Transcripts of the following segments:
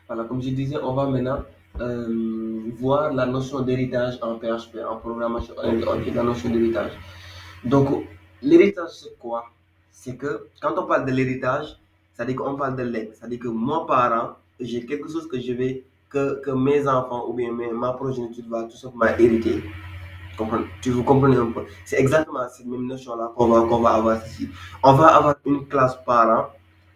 Voilà, comme je disais, on va maintenant voir la notion d'héritage en PHP, en programmation orientée, la notion d'héritage. Donc, l'héritage, c'est quoi? C'est que quand on parle de l'héritage, ça dit qu'on parle de legs. Ça dit que moi, parent, j'ai quelque chose que que mes enfants ou bien ma progéniture va tout simplement hériter. Vous comprenez un peu? C'est exactement cette même notion-là qu'on va avoir ici. On va avoir une classe parent,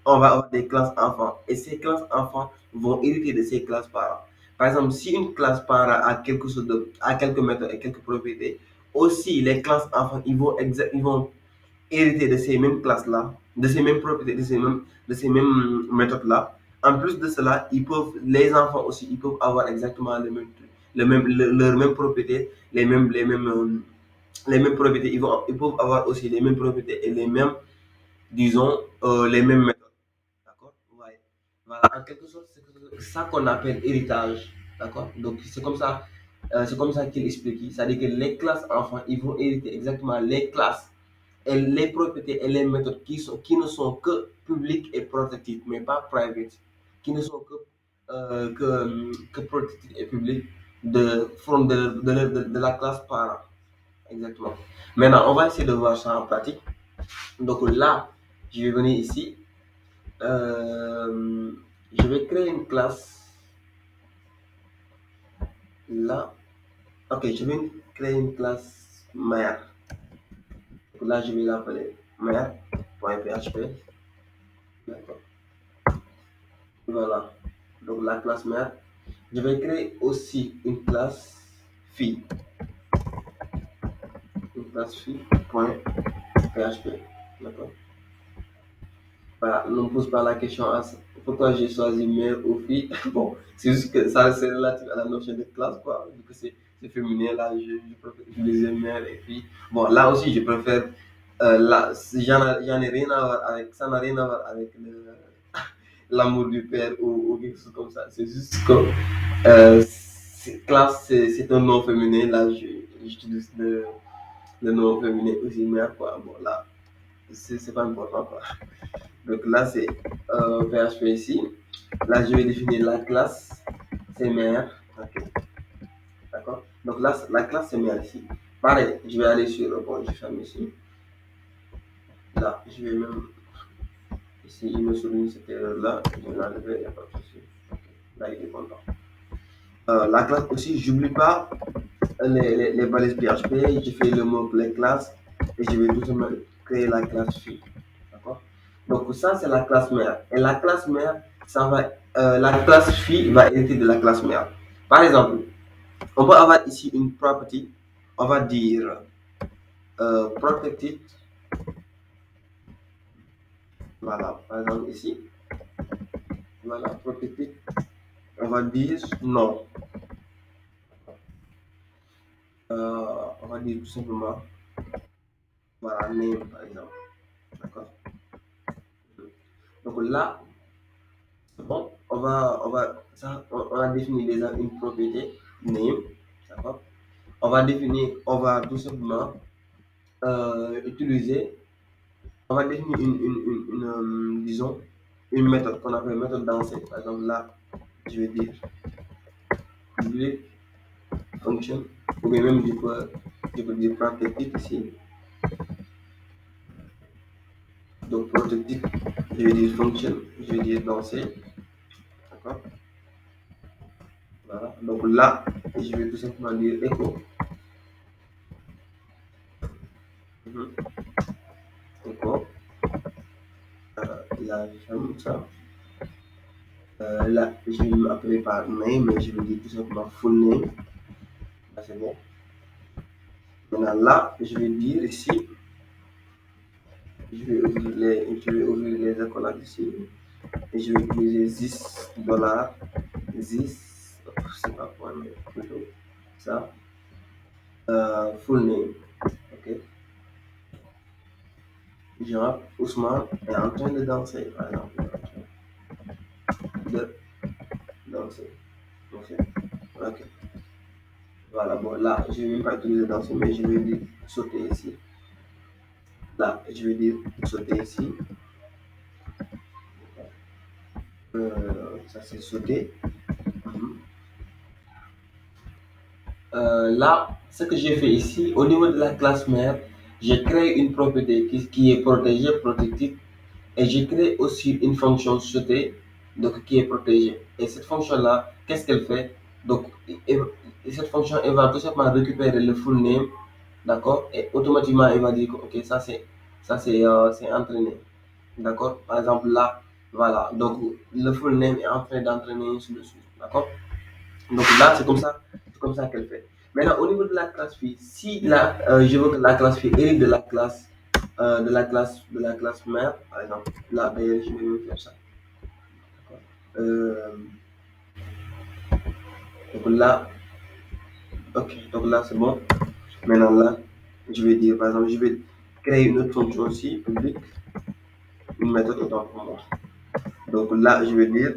on va avoir des classes enfants. Et ces classes enfants vont hériter de ces classes parents. Par exemple, si une classe parent a quelque chose a quelques méthodes et quelques propriétés, aussi les classes enfants, ils vont hériter de ces mêmes classes-là, de ces mêmes propriétés, de ces mêmes méthodes-là. En plus de cela, les enfants aussi, ils peuvent avoir exactement leurs mêmes propriétés, les mêmes propriétés. Ils peuvent avoir aussi les mêmes propriétés et les mêmes, disons, les mêmes méthodes. D'accord? Ouais. Voilà, en quelque sorte, c'est ça qu'on appelle héritage. D'accord? Donc, c'est comme ça qu'il explique. C'est-à-dire que les classes enfants, ils vont hériter exactement les classes et les propriétés et les méthodes qui ne sont que publiques et protected, mais pas private, qui ne sont que protected et publiques de la classe parent. Exactement. Maintenant, on va essayer de voir ça en pratique. Donc là, je vais venir ici. Je vais créer une classe là. Ok, je vais créer une classe mère. Donc là, je vais l'appeler mère.php. D'accord. Voilà. Donc la classe mère. Je vais créer aussi une classe fille. Une classe fille.php. D'accord. Voilà. Ne me pose pas la question pourquoi j'ai choisi mère ou fille. Bon, c'est juste que ça c'est relatif à la notion de classe, quoi. Vu que c'est féminin, là, je préfère utiliser mère et fille. Bon, là aussi, je préfère. Là, j'en ai rien à voir avec. Ça n'a rien à voir avec l'amour du père ou quelque chose comme ça. C'est juste que classe, c'est un nom féminin. Là, j'utilise le nom féminin aussi, mère, quoi. Bon, là, c'est pas important, quoi. Donc là, c'est PHP ici. Là, je vais définir la classe, c'est mère. Ok, d'accord. Donc là, la classe, c'est mère ici. Pareil, je vais aller sur, bon, je ferme ici. Là, je vais même, ici, il me souligne cette erreur-là. Je vais l'enlever, il n'y a pas de souci. Ok, là, il est content. La classe aussi, j'oublie pas les balises PHP, je fais le mot les classes et je vais tout simplement créer la classe fille. D'accord? Donc ça, c'est la classe mère. Et la classe mère, la classe fille va hériter de la classe mère. Par exemple, on peut avoir ici une property, on va dire protected. Voilà, par exemple ici, voilà, protected, on va dire non. On va dire tout simplement, voilà, name par exemple. D'accord? Donc là, bon, on a défini déjà une propriété, name, d'accord? On va tout simplement utiliser, on va définir disons, une méthode qu'on appelle méthode dansée. Par exemple, là, je vais dire public function, ou bien même je peux dire protected ici. Donc, protected, je vais dire function, je vais dire danser, d'accord? Voilà. Donc là, je vais tout simplement dire echo. Mhm. Echo. Là, je ferme ça. Là, je vais m'appeler par name, mais je vais dire tout simplement full name. Là, c'est bon. Maintenant, là, je vais dire ici, je vais ouvrir les accolades ici. Et je vais utiliser $, c'est pas point, mais plutôt ça. Full name. Ok. Genre, Ousmane est en train de danser, par exemple. De danser. Ok. Ok. Voilà, bon, là, je ne vais même pas utiliser danser, mais je vais dire sauter ici. Là, je vais dire sauter ici. ça c'est sauté. Mhm. Là, ce que j'ai fait ici, au niveau de la classe mère, j'ai créé une propriété qui est protégée, protective, et j'ai créé aussi une fonction sautée, donc qui est protégée. Et cette fonction-là, qu'est-ce qu'elle fait? Donc, cette fonction, elle va tout simplement récupérer le full name, d'accord? Et automatiquement, elle va dire que, ok, c'est entraîné, d'accord? Par exemple, là, voilà. Donc, le full name est en train d'entraîner sur le suite, d'accord? Donc là, c'est comme ça qu'elle fait. Maintenant, au niveau de la classe fille, si là, je veux que la classe fille hérite de la classe mère, par exemple, là, d'ailleurs, je vais même faire ça. Euh, donc là, ok, donc là, c'est bon. Maintenant, là, je vais dire, par exemple, je vais créer une autre fonction aussi, publique, une méthode autant pour moi. Donc là, je vais dire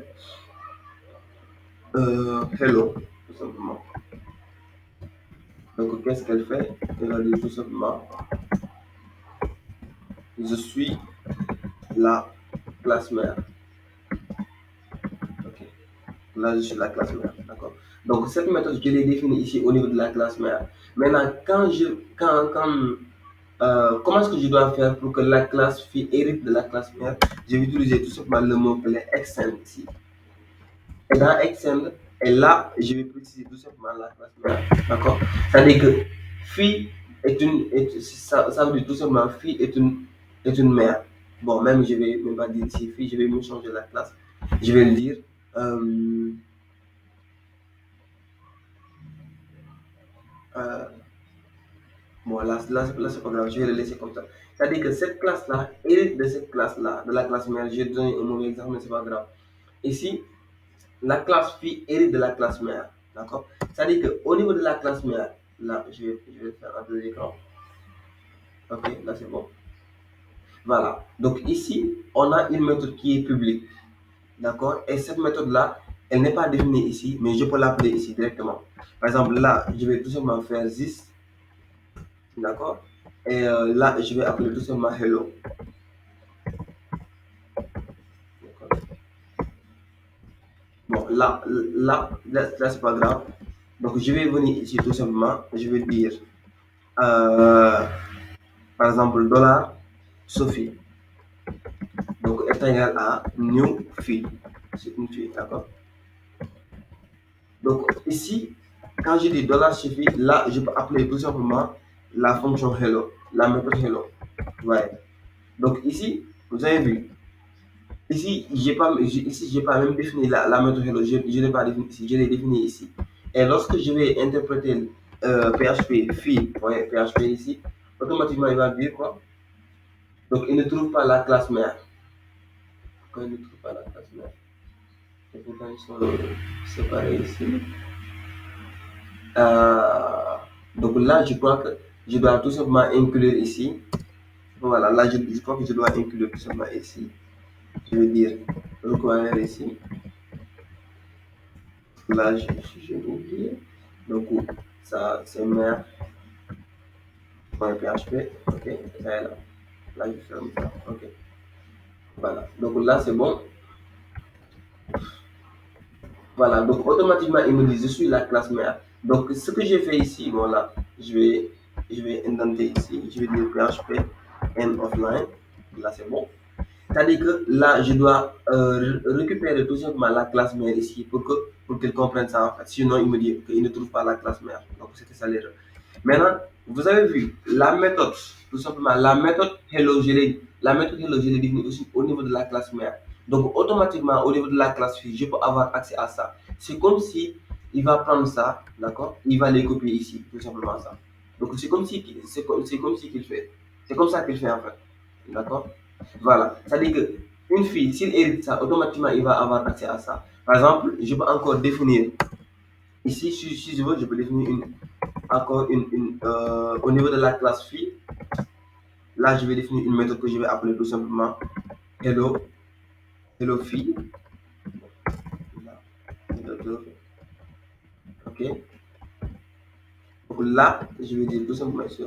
hello, tout simplement. Donc, qu'est-ce qu'elle fait? Elle va dire tout simplement, je suis la classe mère. Ok. Là, je suis la classe mère. D'accord. Donc, cette méthode, je l'ai définie ici au niveau de la classe mère. Maintenant, comment est-ce que je dois faire pour que la classe fille hérite de la classe mère? Je vais utiliser tout simplement le mot-clé extend ici. Et dans extend, et là, je vais préciser tout simplement la classe mère. D'accord. C'est-à-dire que fille ça veut dire tout simplement fille est une mère. Bon, même je vais même pas dire ici fille, je vais même changer la classe. Je vais le dire. euh, euh, Bon, là c'est pas grave, je vais le laisser comme ça. C'est-à-dire que cette classe-là hérite de cette classe-là, de la classe mère. J'ai donné un mauvais exemple, mais c'est pas grave. Ici, la classe fille hérite de la classe mère. D'accord. C'est-à-dire qu'au niveau de la classe mère, là, je vais faire un peu d'écran. Ok, là c'est bon. Voilà. Donc ici, on a une méthode qui est publique. D'accord. Et cette méthode-là, elle n'est pas définie ici, mais je peux l'appeler ici directement. Par exemple, là, je vais tout simplement faire this. D'accord. Et là, je vais appeler tout simplement hello. Bon, là c'est pas grave. Donc, je vais venir ici tout simplement. Je vais dire, euh, par exemple, dollar Sophie. Donc, est égal à new fille. C'est une fille, d'accord? Donc, ici, quand je dis dollar Sophie, là, je peux appeler tout simplement la fonction hello, la méthode hello. Ouais. Donc, ici, vous avez vu, ici, j'ai pas même défini la méthode hello. Je l'ai pas défini ici, je l'ai défini ici. Et lorsque je vais interpréter PHP fille, ouais, PHP ici, automatiquement il va dire quoi? Donc il ne trouve pas la classe mère. Quand il ne trouve pas la classe mère. Et pourtant ils sont séparés ici. Euh, donc là, je crois que je dois tout simplement inclure ici. Voilà, là je crois que je dois inclure tout simplement ici. Je vais dire require ici. Là, j'ai oublié. Donc, ça, c'est mère.php. Ok, ça est là. Là, je ferme ça. Ok, voilà. Donc là, c'est bon. Voilà, donc automatiquement, il me dit je suis la classe mère. Donc, ce que j'ai fait ici, bon là, je vais indenter ici. Je vais dire PHP end of line. Là, c'est bon. C'est-à-dire que là, je dois récupérer tout simplement la classe mère ici pour qu'elle comprenne ça en fait. Sinon, il me dit qu'il ne trouve pas la classe mère. Donc, c'était ça l'erreur. Maintenant, vous avez vu la méthode, tout simplement, la méthode hello, je l'ai définie aussi au niveau de la classe mère. Donc, automatiquement, au niveau de la classe fille, je peux avoir accès à ça. C'est comme si il va prendre ça, d'accord? Il va les copier ici, tout simplement ça. Donc, c'est comme si qu'il fait. C'est comme ça qu'il fait en fait. D'accord? Voilà. C'est-à-dire que une fille, s'il hérite ça, automatiquement, il va avoir accès à ça. Par exemple, je peux encore définir, ici, si je veux, je peux définir encore au niveau de la classe fille. Là, je vais définir une méthode que je vais appeler tout simplement hello, hello fille. Ok. Donc là, je vais dire tout simplement ça.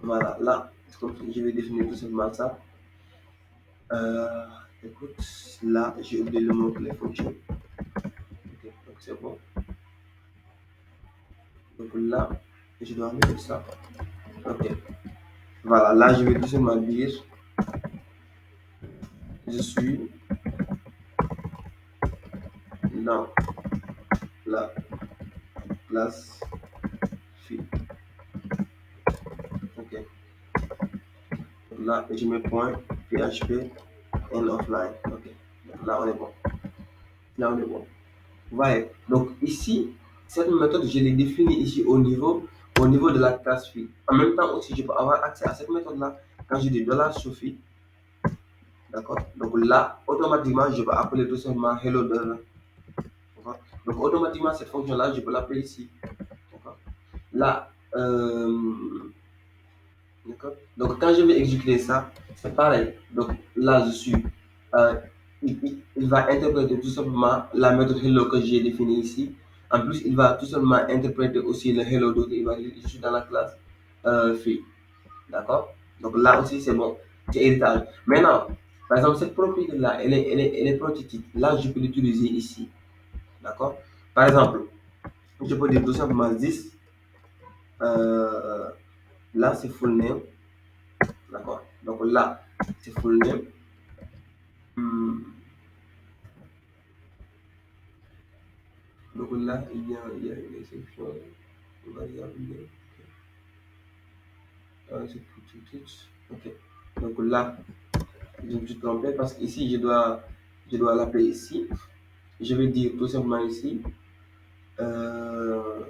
Voilà, là, je vais définir tout simplement ça. Écoute, là, j'ai oublié le mot pour les fonctions. Ok, donc c'est bon. Donc là, je dois mettre ça. Ok. Voilà, là, je vais tout simplement dire je suis dans la classe fille. Ok. Donc là, je mets point PHP and offline. Ok. Donc là, on est bon. Là, on est bon. Voilà. Donc ici, cette méthode, je l'ai définie ici au niveau de la classe fille. En même temps aussi, je peux avoir accès à cette méthode-là quand je dis $Sophie. D'accord? Donc là, automatiquement, je vais appeler tout simplement hello dollar. Donc automatiquement, cette fonction-là, je peux l'appeler ici. D'accord? Là, d'accord? Donc quand je vais exécuter ça, c'est pareil. Donc là, euh, il va interpréter tout simplement la méthode hello que j'ai définie ici. En plus, il va tout simplement interpréter aussi le hello d'autre. Il va dire je suis dans la classe fille. D'accord? Donc là aussi, c'est bon. C'est héritage. Maintenant, par exemple, cette propriété-là, elle est prothétique. Là, je peux l'utiliser ici. D'accord? Par exemple, je peux dire tout simplement this. euh, Là, c'est full name. D'accord? Donc là, c'est full name. Hmm, donc là, il y a une exception. Variable name. C'est tout de suite. Ok. Donc là, je me suis trompé parce qu'ici, je dois l'appeler ici. Je vais dire tout simplement ici. Euh,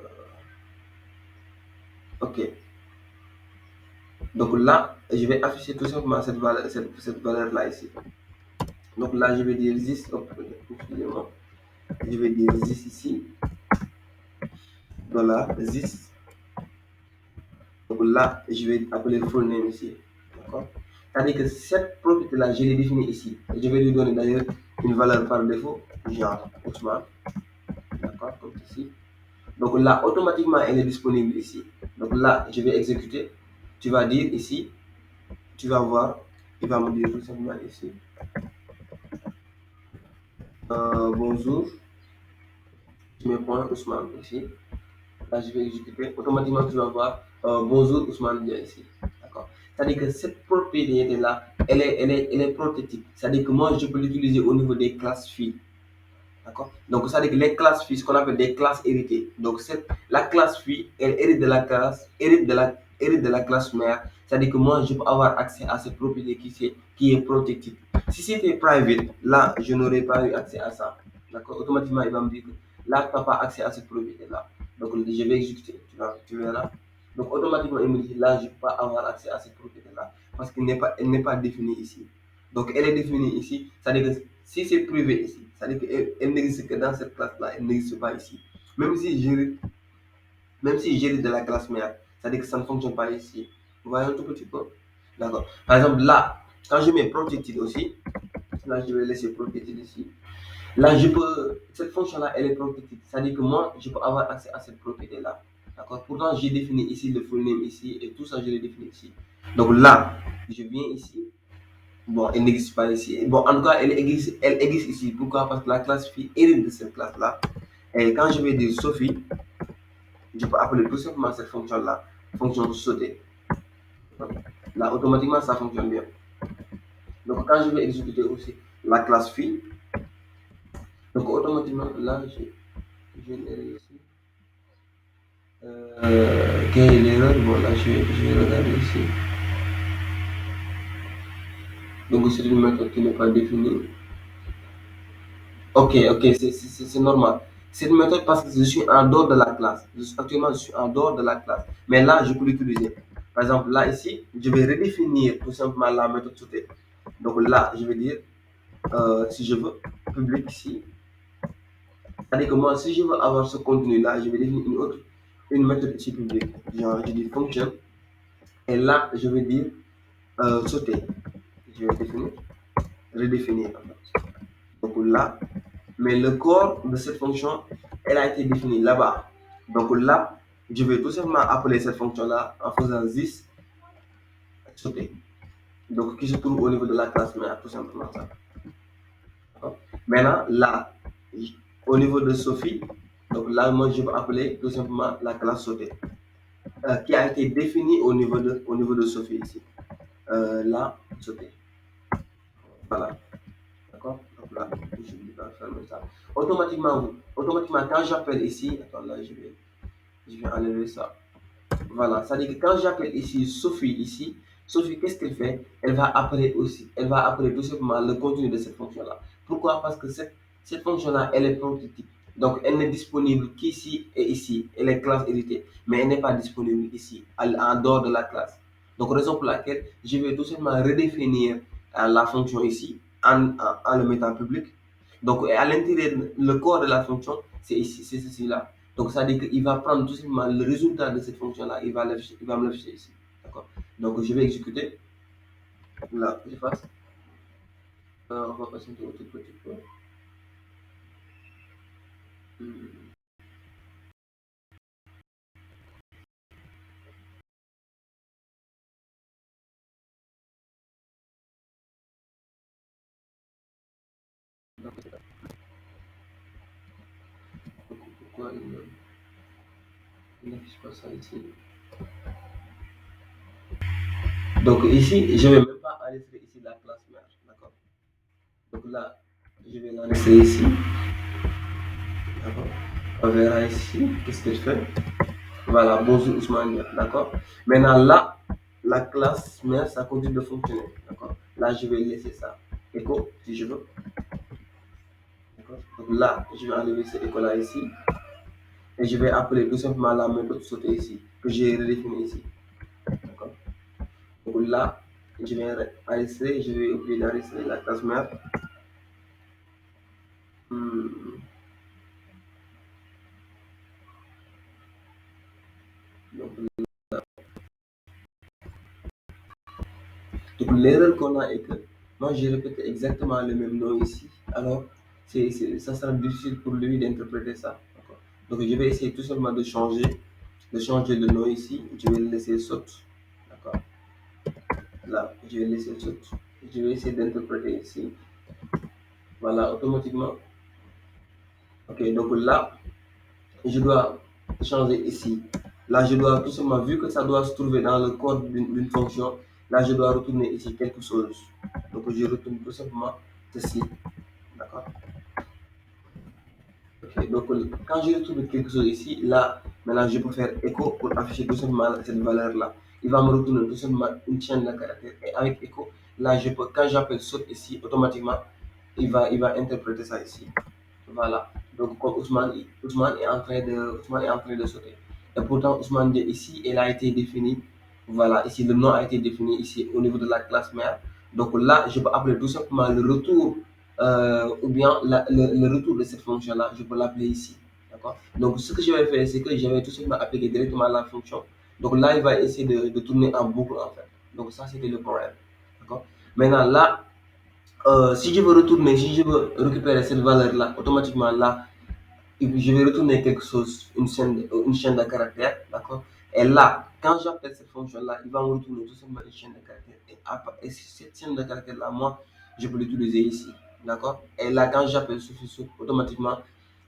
ok. Donc là, je vais afficher tout simplement cette valeur-là ici. Donc là, je vais dire this. Excusez-moi. Je vais dire this ici. Voilà, this. Donc là, je vais appeler full name ici. D'accord? C'est-à-dire que cette propriété-là, je l'ai définie ici. Et je vais lui donner d'ailleurs une valeur par défaut, genre Ousmane. D'accord? Comme ici. Donc là, automatiquement, elle est disponible ici. Donc là, je vais exécuter. Tu vas dire ici, tu vas voir, il va me dire tout simplement ici. Bonjour, je mets point Ousmane ici. Là, je vais exécuter. Automatiquement, tu vas voir bonjour Ousmane Dia ici. D'accord? C'est-à-dire que cette propriété-là, elle est prothétique. C'est-à-dire que moi, je peux l'utiliser au niveau des classes filles. D'accord? Donc, ça veut dire que les classes filles, ce qu'on appelle des classes héritées. Donc, la classe fille, elle hérite de la classe, hérite de la classe mère. C'est-à-dire que moi, je peux avoir accès à cette propriété qui est protective. Si c'était private, là, je n'aurais pas eu accès à ça. D'accord? Automatiquement, il va me dire que là, tu n'as pas accès à cette propriété-là. Donc, je vais exécuter. Tu verras. Donc, automatiquement, il me dit là, je ne peux pas avoir accès à cette propriété-là parce elle n'est pas définie ici. Donc, elle est définie ici. C'est-à-dire que si c'est privé ici, c'est-à-dire qu'elle n'existe que dans cette classe-là, elle n'existe pas ici. Même si j'hérite de la classe mère, c'est-à-dire que ça ne fonctionne pas ici. Vous voyez un tout petit peu. D'accord. Par exemple, là, quand je mets protected aussi, là, je vais laisser protected ici. Là, cette fonction-là, elle est protected. C'est-à-dire que moi, je peux avoir accès à cette propriété-là. D'accord. Pourtant, j'ai défini ici le full name ici et tout ça, je l'ai défini ici. Donc là, je viens ici. Bon, elle n'existe pas ici. Bon, en tout cas, elle existe ici. Pourquoi? Parce que la classe fille hérite de cette classe-là. Et quand je vais dire Sophie, je peux appeler tout simplement cette fonction-là, fonction sauter. Là, automatiquement, ça fonctionne bien. Donc, quand je vais exécuter aussi la classe fille, donc automatiquement, là, j'ai une erreur ici. Quelle est l'erreur? Bon, là, je vais regarder ici. Donc, c'est une méthode qui n'est pas définie. Ok, ok, c'est normal. C'est une méthode parce que je suis en dehors de la classe. Actuellement, je suis en dehors de la classe. Mais là, je peux l'utiliser. Par exemple, là, ici, je vais redéfinir tout simplement la méthode sautée. Donc là, je vais dire, si je veux, public ici. C'est-à-dire que moi, si je veux avoir ce contenu-là, je vais définir une méthode ici publique. Genre, je dis function. Et là, je vais dire sauter. Je vais définir, redéfinir. Donc là, mais le corps de cette fonction, elle a été définie là-bas. Donc là, je vais tout simplement appeler cette fonction-là en faisant this sauter. Donc qui se trouve au niveau de la classe mère, tout simplement ça. Maintenant, là, au niveau de Sophie, donc là, moi, je vais appeler tout simplement la classe sautée, qui a été définie au niveau de Sophie ici. Là, sautée. Voilà. D'accord. Donc là, je vais pas fermer ça. Automatiquement, quand j'appelle ici, attends, là, je vais enlever ça. Voilà, c'est-à-dire que quand j'appelle ici Sophie, Sophie, qu'est-ce qu'elle fait? Elle va appeler tout simplement le contenu de cette fonction-là. Pourquoi? Parce que cette fonction-là, elle est prototype. Donc, elle n'est disponible qu'ici et ici. Elle est classe héritée, mais elle n'est pas disponible ici, en dehors de la classe. Donc, raison pour laquelle je vais tout simplement redéfinir la fonction ici en le mettant public. Donc, à l'intérieur, le corps de la fonction, c'est ici, c'est ceci-là. Donc, ça veut dire qu'il va prendre tout simplement le résultat de cette fonction-là, il va me l'afficher ici. D'accord. Donc, je vais exécuter. Là, je fasse. On va passer un tout petit peu. Hmm. Donc, pourquoi il n'affiche pas ça ici? Donc, ici, je ne vais même pas enregistrer ici la classe mère. D'accord. Donc là, je vais l'enregistrer ici. D'accord. On verra ici. Qu'est-ce que je fais? Voilà, bonjour Ousmane. D'accord. Maintenant, là, la classe mère, ça continue de fonctionner. D'accord. Là, je vais laisser ça. Écho, si je veux. D'accord. Donc là, je vais enlever cette écho-là ici et je vais appeler tout simplement la méthode sautée ici, que j'ai redéfinie ici. D'accord. Donc là, je vais enregistrer, je vais oublier d'enregistrer la classe mère. Hmm. Donc, l'erreur qu'on a est que moi j'ai répété exactement le même nom ici. Alors, ça sera difficile pour lui d'interpréter ça. D'accord. Donc je vais essayer tout simplement de changer le nom ici. Je vais le laisser saute. D'accord. Là, je vais laisser saute. Je vais essayer d'interpréter ici. Voilà, automatiquement. Ok, donc là, je dois changer ici. Là, je dois tout simplement, vu que ça doit se trouver dans le code d'une fonction, là, je dois retourner ici quelque chose. Donc, je retourne tout simplement ceci. D'accord. Ok, donc quand je retourne quelque chose ici, là, maintenant, je peux faire écho pour afficher tout simplement cette valeur-là. Il va me retourner tout simplement une chaîne de caractères. Et avec écho, là, je peux, quand j'appelle saute ici, automatiquement, il va interpréter ça ici. Voilà. Donc, comme Ousmane est en train de sauter. Et pourtant, Ousmane ici, elle a été définie. Voilà, ici, le nom a été défini ici au niveau de la classe mère. Donc là, je peux appeler tout simplement le retour ou bien le retour de cette fonction-là. Je peux l'appeler ici. D'accord. Donc, ce que je vais faire, c'est que je vais tout simplement appeler directement la fonction. Donc là, il va essayer de tourner en boucle en fait. Donc, ça, c'était le problème. D'accord. Maintenant, là, si je veux retourner, si je veux récupérer cette valeur-là, automatiquement là, je vais retourner quelque chose, une chaîne de caractères, d'accord? Et là, quand j'appelle cette fonction-là, il va me retourner tout simplement une chaîne de caractères. Et cette chaîne de caractères-là, moi, je peux l'utiliser ici, d'accord? Et là, quand j'appelle suffisant, automatiquement,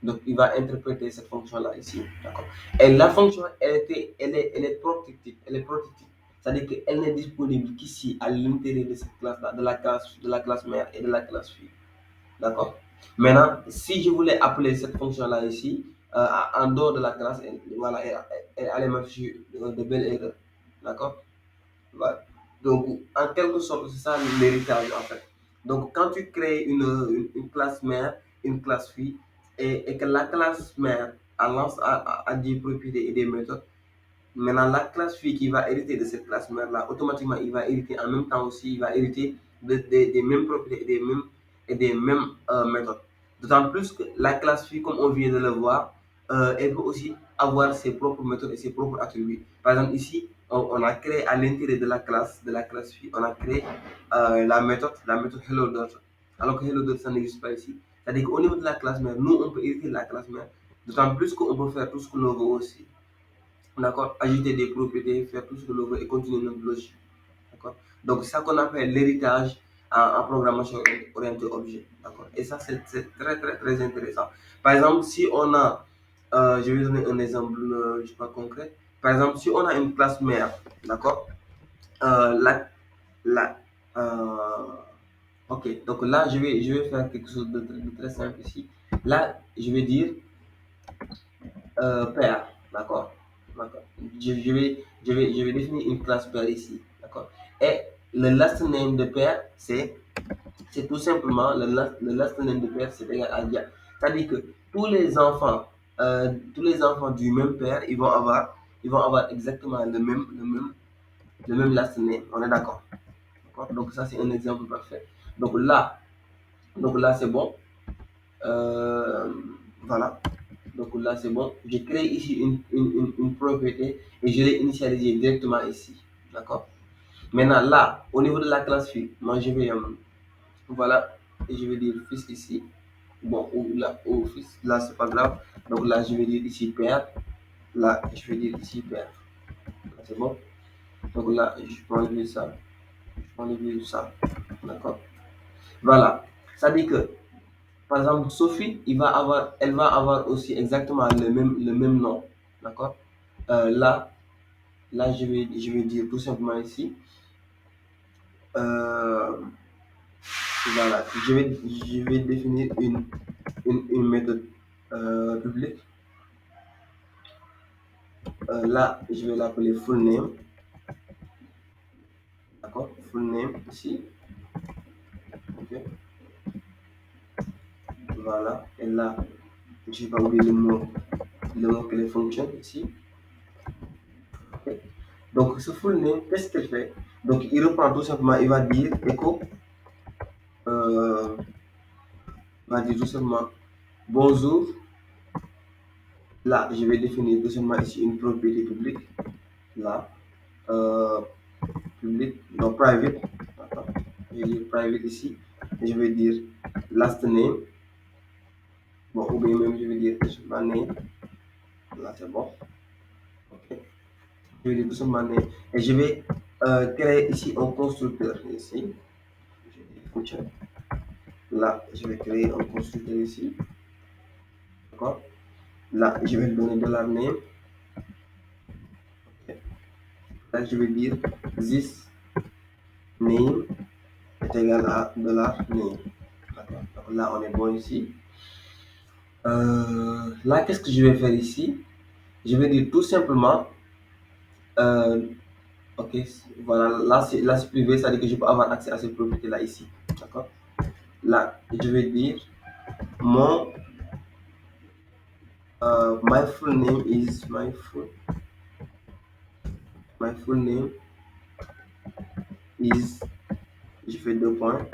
donc il va interpréter cette fonction-là ici, d'accord? Et la fonction, elle est protective, elle est protective. C'est-à-dire qu'elle n'est disponible qu'ici, à l'intérieur de cette classe-là, de la classe mère et de la classe fille. D'accord. Maintenant, si je voulais appeler cette fonction-là ici, en dehors de la classe, voilà, elle allait m'afficher de belles erreurs. D'accord. Voilà. Donc, en quelque sorte, c'est ça l'héritage en fait. Donc, quand tu crées une classe mère, une classe fille, et que la classe mère a des propriétés et des méthodes, maintenant, la classe fille qui va hériter de cette classe mère-là, automatiquement, il va hériter en même temps aussi, il va hériter des mêmes propriétés et des mêmes méthodes. D'autant plus que la classe fille, comme on vient de le voir, elle peut aussi avoir ses propres méthodes et ses propres attributs. Par exemple, ici, on a créé à l'intérieur de la classe fille, on a créé la méthode Hello Dot. Alors que Hello Dot, ça n'existe pas ici. C'est-à-dire qu'au niveau de la classe mère, nous, on peut hériter de la classe mère. D'autant plus qu'on peut faire tout ce que l'on veut aussi. D'accord, ajouter des propriétés, faire tout ce que l'on veut et continuer notre logique. D'accord. Donc, c'est ça qu'on appelle l'héritage en programmation orientée objet. D'accord? Et ça, c'est très, très, très intéressant. Par exemple, si on a, je vais donner un exemple, je sais pas, concret. Par exemple, si on a une classe mère, d'accord? La, la, euh, ok, donc là, je vais faire quelque chose de très simple ici. Là, je vais dire père, d'accord? D'accord. Je vais définir une classe père ici, d'accord? Et le last name de père, c'est tout simplement le last name de père, c'est égal à dia. C'est-à-dire que tous les enfants du même père, ils vont avoir exactement le même last name. On est d'accord? D'accord. Donc ça, c'est un exemple parfait. Donc là, donc là, c'est bon. Euh, voilà. Donc là, c'est bon. Je crée ici une propriété et je l'ai initialisée directement ici. D'accord? Maintenant, là, au niveau de la classe fille, moi, je vais, voilà, et je vais dire fils ici. Bon, ou fils, là, c'est pas grave. Donc là, je vais dire ici père. Là, je vais dire ici père. C'est bon? Donc là, je peux enlever ça. Je peux enlever ça. D'accord? Voilà. Ça dit que, par exemple, Sophie, elle va avoir aussi exactement le même nom. D'accord? Là, là, je vais dire tout simplement ici. euh, voilà. Je vais définir une méthode publique. Là, je vais l'appeler full name. D'accord? Full name ici. Ok. Voilà. Et là, je vais pas oublier le mot que les fonctions ici. Ok. Donc, ce full name, qu'est-ce qu'il fait? Donc, il reprend tout simplement, il va dire echo, euh, il va dire tout simplement bonjour. Là, je vais définir tout simplement ici une propriété publique. Là, euh, public, non, private. D'accord. Je vais dire private ici. Et je vais dire last name. Bon, ou bien même je vais dire tout simplement name. Là, c'est bon. Ok. Je vais dire tout simplement name. Et je vais créer ici un constructeur. Ici, je vais dire function. Là, je vais créer un constructeur ici. D'accord. Là, je vais lui donner $name. Ok. Là, je vais dire this name est égal à $name. D'accord. Donc là, on est bon ici. Là, qu'est-ce que je vais faire ici? Je vais dire tout simplement, euh, ok, voilà, là c'est privé, c'est-à-dire que je peux avoir accès à cette propriété-là ici. D'accord? Là, je vais dire mon, my full name is, my full name is, je fais deux points,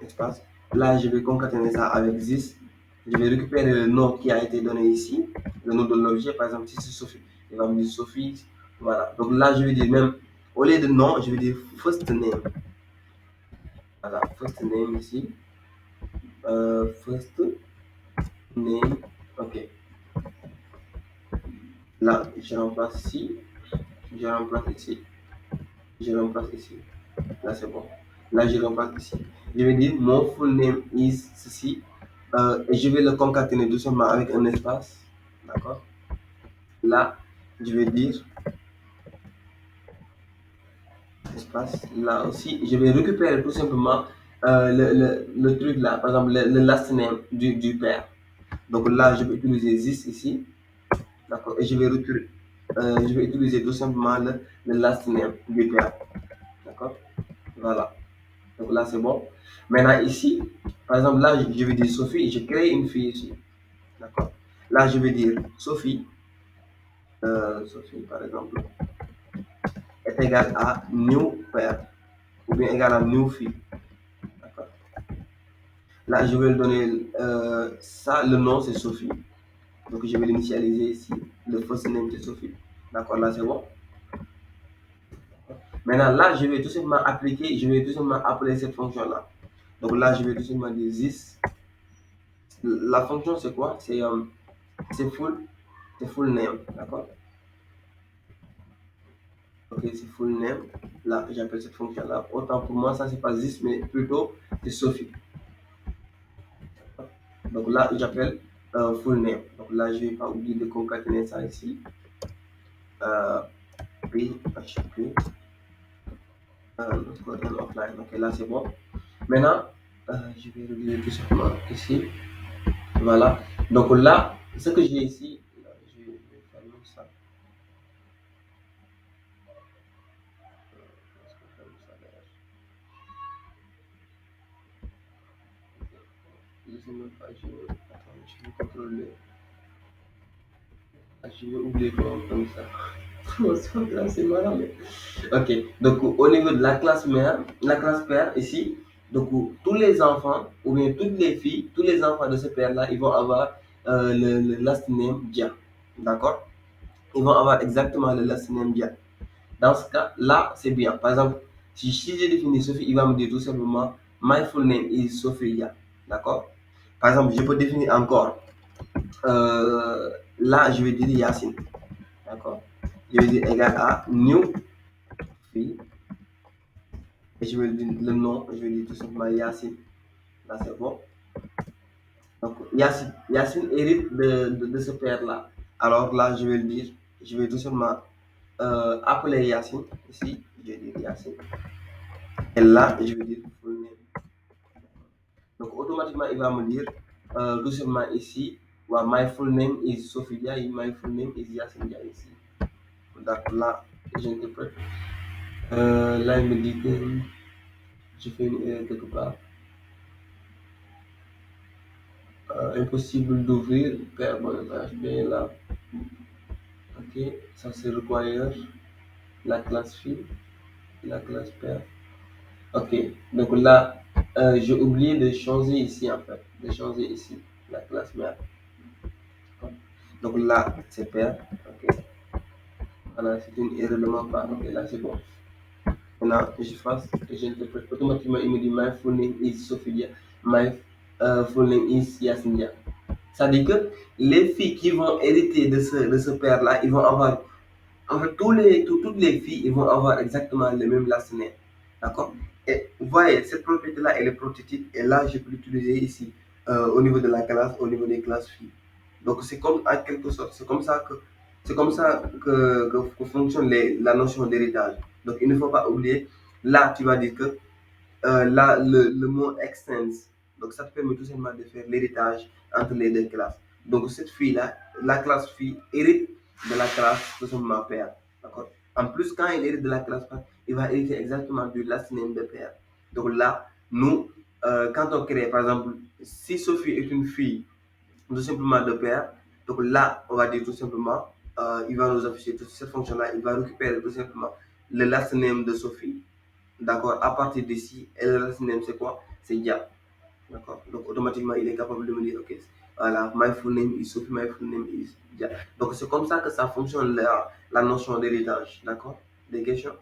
espace. Là, je vais concaténer ça avec this. Je vais récupérer le nom qui a été donné ici, le nom de l'objet, par exemple, si c'est Sophie, il va me dire Sophie. Voilà. Donc là, je vais dire même, au lieu de nom, je vais dire first name. Voilà, first name ici. First name. Ok. Là, je remplace ici. Je remplace ici. Je remplace ici. Là, c'est bon. Là, je remplace ici. Je vais dire mon full name is ceci. Et je vais le concaténer tout simplement avec un espace. D'accord? Là, je vais dire espace. Là aussi, je vais récupérer tout simplement le truc là. Par exemple, le last name du père. Donc là, je vais utiliser this ici. D'accord? Et je vais utiliser tout simplement le last name du père. D'accord? Voilà. Donc là, c'est bon. Maintenant, ici, par exemple, là, je vais dire Sophie, je crée une fille ici. D'accord? Là, je vais dire Sophie, Sophie, par exemple, est égal à new père, ou bien égal à new fille. D'accord? Là, je vais lui donner ça, le nom, c'est Sophie. Donc, je vais l'initialiser ici. Le first name, c'est Sophie. D'accord? Là, c'est bon. Maintenant, là, je vais tout simplement appeler cette fonction-là. Donc là, je vais tout simplement dire this. La fonction, c'est quoi? C'est full name. D'accord? Ok, c'est full name. Là, j'appelle cette fonction-là. Autant pour moi, ça, c'est pas juste, mais plutôt, c'est Sophie. Donc là, j'appelle full name. Donc là, je vais pas oublier de concaténer ça ici. Euh, PHP, offline. Ok, là, c'est bon. Maintenant, je vais regarder tout simplement ici. Voilà. Donc là, ce que j'ai ici, là, je vais fermer ça. Je sais même pas, attends, je vais contrôler. Ah, je vais oublier comment comme ça. C'est pas grave, c'est marrant. Ok, donc au niveau de la classe père ici, donc tous les enfants, ou bien toutes les filles, tous les enfants de ce père-là, ils vont avoir le last name Dia. D'accord? Ils vont avoir exactement le last name Dia. Dans ce cas, là, c'est bien. Par exemple, si j'ai défini Sophie, il va me dire tout simplement My full name is Sophia. D'accord? Par exemple, je peux définir encore. Euh, Là, je vais dire Yacine. D'accord? Je vais dire égal à new fille. Et je vais dire le nom, je vais dire tout simplement Yacine. Là, c'est bon. Donc, Yacine hérite de ce père-là. Alors là, je vais le dire, je vais tout simplement appeler Yacine. Ici, je vais dire Yacine. Et là, je vais dire full name. Donc, automatiquement, il va me dire tout simplement ici, well, my full name is Sophia, my full name is Yacine Dia ici. Donc là, j'interprète. Là, il me dit que je fais une erreur quelque part. Impossible d'ouvrir, père, bon, PHP, là. Ok, ça c'est require, la classe fille, la classe père. Ok, donc là, j'ai oublié de changer ici en fait, de changer ici, la classe mère. Donc là, c'est père. Ok, voilà, c'est une erreur de ma part. Ok, là c'est bon. Maintenant, je fasse, j'interprète automatiquement, il me dit my full name is Sophia, my full name is Yasmindia. Ça dit que les filles qui vont hériter de ce père-là, ils vont avoir, en fait, toutes les filles, ils vont avoir exactement le même last name. D'accord? Et vous voyez, cette propriété-là, elle est protégée, et là, je peux l'utiliser ici, au niveau de la classe, au niveau des classes filles. Donc, c'est comme, en quelque sorte, c'est comme ça que fonctionne la notion d'héritage. Donc, il ne faut pas oublier, là, tu vas dire que là, le mot extends. Donc, ça te permet tout simplement de faire l'héritage entre les deux classes. Donc, cette fille-là, la classe fille hérite de la classe de son père. D'accord? En plus, quand il hérite de la classe père, il va hériter exactement du last name de père. Donc là, nous, quand on crée, par exemple, si Sophie est une fille tout simplement de père, donc là, on va dire tout simplement, il va nous afficher toute cette fonction-là, il va récupérer tout simplement le last name de Sophie. D'accord? À partir d'ici, et le last name, c'est quoi? C'est Dia. D'accord? Donc, automatiquement, il est capable de me dire, OK, voilà, my full name is Sophie, my full name is Dia. Donc, c'est comme ça que ça fonctionne la notion d'héritage. D'accord? Des questions?